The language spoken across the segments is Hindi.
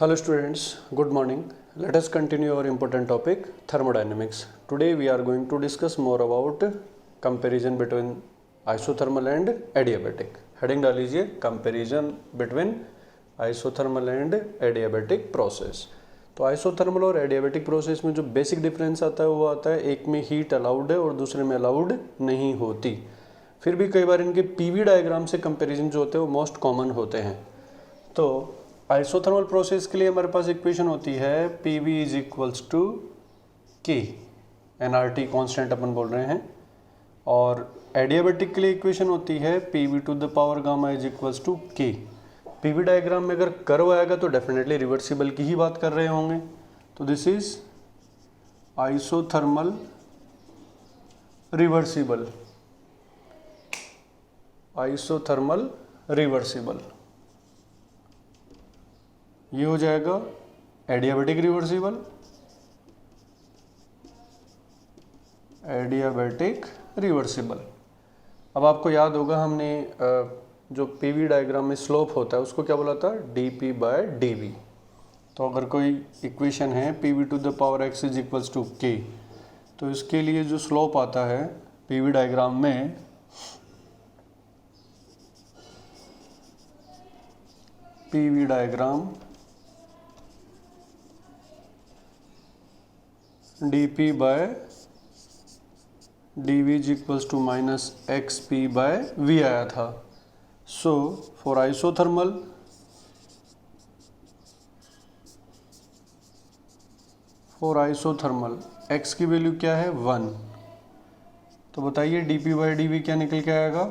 Hello students, good morning. Let us continue our important topic thermodynamics. Today we are going to discuss more about comparison between isothermal and adiabatic. Heading डाल लीजिए comparison between isothermal and adiabatic process. तो आइसोथर्मल और एडियाबेटिक प्रोसेस में जो बेसिक डिफरेंस आता है वो आता है एक में हीट अलाउड है और दूसरे में अलाउड नहीं होती. फिर भी कई बार इनके पीवी डायग्राम से कंपैरिजन जो होते हैं वो मोस्ट कॉमन होते हैं. तो आइसोथर्मल प्रोसेस के लिए हमारे पास इक्वेशन होती है PV is equals to K, nRT constant अपन बोल रहे हैं. और एडियाबेटिक के लिए इक्वेशन होती है PV to the power gamma is equals to K. PV diagram में अगर कर्व आएगा तो डेफिनेटली रिवर्सिबल की ही बात कर रहे होंगे. तो this is isothermal reversible. Isothermal reversible ये हो जाएगा एडियाबेटिक रिवर्सिबल. Adiabatic reversible. अब आपको याद होगा हमने जो पीवी डायग्राम में स्लोप होता है उसको क्या बोला था, dp बाय dv. तो अगर कोई इक्वेशन है pv to the power x is equals to k, तो इसके लिए जो स्लोप आता है पीवी डायग्राम में PV diagram dp by dv is equals to minus xp by v आया था. सो फॉर आइसोथर्मल x की वैल्यू क्या है 1. तो बताइए dp बाय dv क्या निकल के आएगा,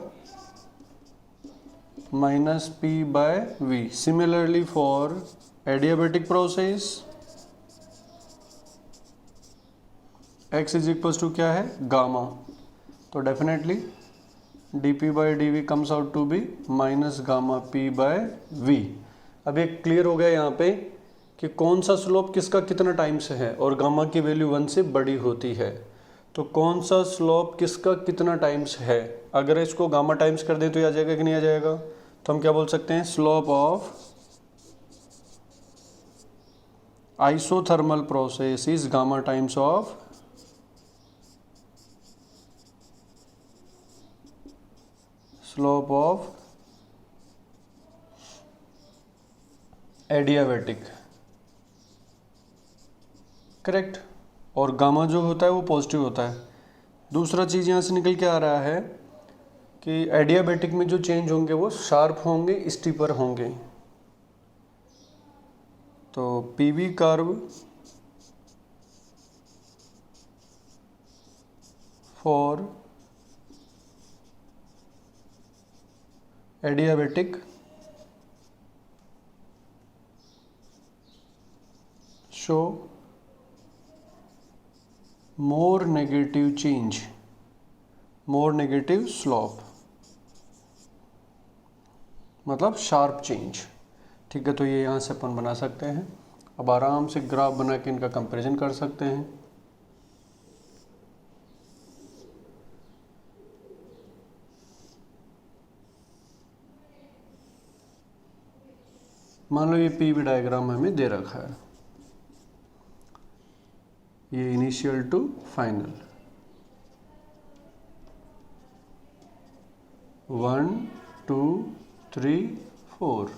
minus p by v. Similarly for adiabatic process x is equals to क्या है गामा. तो definitely dp by d comes out to be minus gamma p by v. अब ये क्लियर हो गया यहाँ पे कि कौन सा स्लोप किसका कितना टाइम्स है और गामा की वैल्यू 1 से बड़ी होती है. तो कौन सा स्लोप किसका कितना टाइम्स है, अगर इसको गामा टाइम्स कर दे तो आ जाएगा कि नहीं आ जाएगा. तो हम क्या बोल सकते हैं, slope of isothermal process is gamma times of slope of adiabatic. Correct. और गामा जो होता है वो पॉजिटिव होता है. दूसरा चीज़ यहाँ से निकल के आ रहा है कि एडियाबेटिक में जो चेंज होंगे वो शार्प होंगे, स्टीपर होंगे. तो PV curve for adiabatic show more negative change, more negative slope, मतलब शार्प चेंज. ठीक है. तो ये यहाँ से अपन बना सकते हैं. अब आराम से ग्राफ बना के इनका कंपैरिजन कर सकते हैं. मान लो ये पीवी डायग्राम हमें दे रखा है, ये इनिशियल टू फाइनल 1 2 3 4.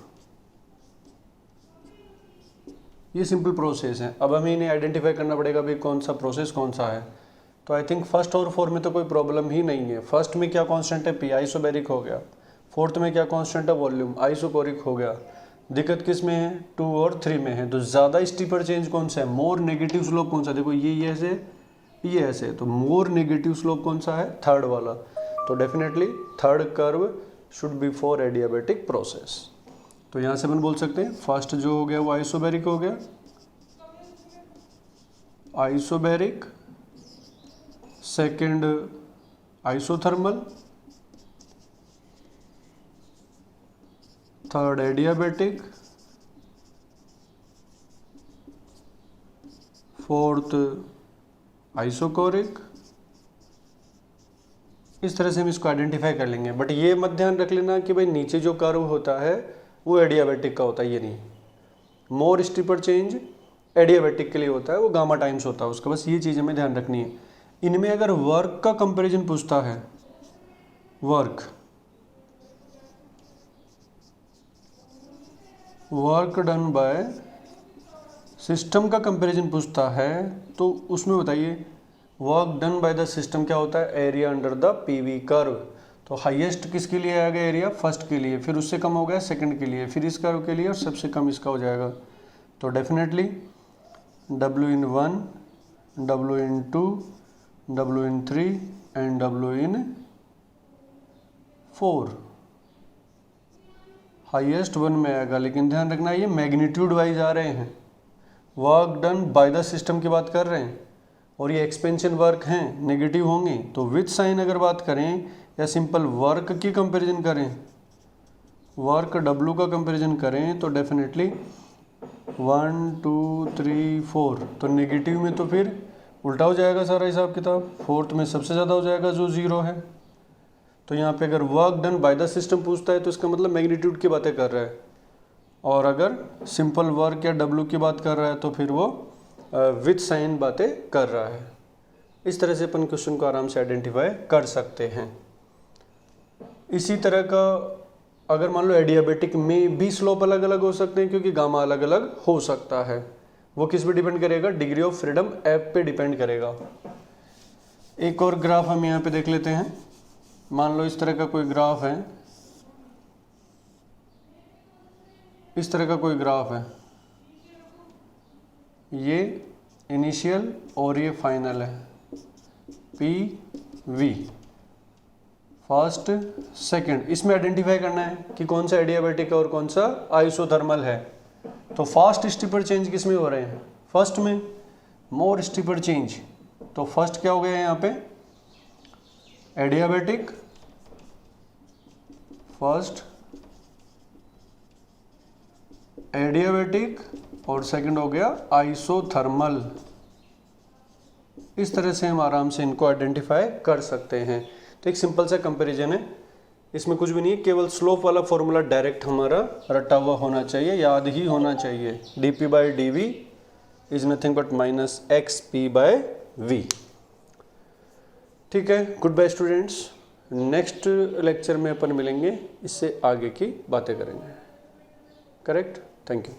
ये सिंपल प्रोसेस है. अब हमें इन्हें आइडेंटिफाई करना पड़ेगा भाई कौन सा प्रोसेस कौन सा है. तो आई थिंक फर्स्ट और फोर्थ में तो कोई प्रॉब्लम ही नहीं है. फर्स्ट में क्या कांस्टेंट है, पी, आइसोबैरिक हो गया. फोर्थ में क्या कांस्टेंट है, वॉल्यूम, आइसोकोरिक हो गया. दिक्कत किस में है, 2 और 3 में है. तो ज़्यादा स्टीपर चेंज कौन सा है, मोर नेगेटिव स्लोप कौन सा. देखो ये ऐसे, ये ऐसे. तो मोर नेगेटिव स्लोप कौन सा है, थर्ड वाला. तो definitely third curve should be for adiabatic process. तो यहाँ से अपन बोल सकते हैं फर्स्ट जो हो गया वो आइसोबैरिक हो गया, isobaric. Second isothermal, third adiabatic, fourth isochoric. इस तरह से हम इसको आइडेंटिफाई कर लेंगे. बट ये मत ध्यान रख लेना कि भाई नीचे जो कर्व होता है वो एडियाबेटिक का होता है, ये नहीं. मोर स्टीपर चेंज एडियाबैटिक के लिए होता है, वो गामा टाइम्स होता है उसका, बस ये चीज़ हमें ध्यान रखनी है। इनमें अगर वर्क का कंपैरिजन पूछता है, वर्क डन बाय सिस्टम का कंपैरिजन पूछता है, तो उसमें बताइए work done by the system क्या होता है, area under the PV curve. तो हाईएस्ट किसके लिए आएगा एरिया, फर्स्ट के लिए, फिर उससे कम हो गया सेकंड के लिए, फिर इस कर्व के लिए, और सबसे कम इसका हो जाएगा। तो definitely W/1, W/2, W/3 and W/4 highest 1 में आएगा। लेकिन ध्यान रखना ये मैग्नीट्यूड वाइज आ रहे हैं, work done by the system की बात कर रहे हैं, और ये एक्सपेंशन वर्क हैं, नेगेटिव होंगे। तो विथ साइन अगर बात करें या सिंपल वर्क की कंपैरिजन करें, वर्क W का कंपैरिजन करें, तो डेफिनेटली 1 2 3 4, तो नेगेटिव में तो फिर उल्टा हो जाएगा सारा हिसाब किताब, फोर्थ में सबसे ज़्यादा हो जाएगा जो 0 है। तो यहाँ पे अगर work done by the system पूछता है तो इसका मतलब मैग्नीट्यूड की बातें कर रहा है, और अगर सिंपल वर्क या W की बात कर रहा है तो फिर वो विथ साइन बातें कर रहा है। इस तरह से अपन क्वेश्चन को आराम से आइडेंटिफाई कर सकते हैं। इसी तरह का अगर मान लो एडियाबेटिक में भी स्लोप अलग अलग हो सकते हैं, क्योंकि गामा अलग अलग हो सकता है। वो किस पे डिपेंड करेगा, डिग्री ऑफ फ्रीडम ऐप पे डिपेंड करेगा। एक और ग्राफ हम यहाँ पे देख लेते हैं। मान लो इस तरह का कोई ग्राफ है, इस तरह का कोई ग्राफ है, ये इनिशियल और ये फाइनल है, PV फर्स्ट सेकंड। इसमें आइडेंटिफाई करना है कि कौन सा एडियाबैटिक है और कौन सा आइसोथर्मल है। तो फास्ट स्टीपर चेंज किस में हो रहे हैं, फर्स्ट में। मोर स्टीपर चेंज, तो फर्स्ट क्या हो गया यहाँ पे, एडियाबैटिक फर्स्ट एडियाबैटिक, और सेकंड हो गया आइसोथर्मल। इस तरह से हम आराम से इनको आइडेंटिफाई कर सकते हैं। तो एक सिंपल सा कंपैरिजन है, इसमें कुछ भी नहीं है, केवल स्लोप वाला फॉर्मूला डायरेक्ट हमारा रटा हुआ होना चाहिए, याद ही होना चाहिए। dP/dV is nothing but -XP/V। ठीक है, goodbye students. Next lecture में अपन मिलेंगे, इससे आगे की बातें करेंगे। Correct, thank you.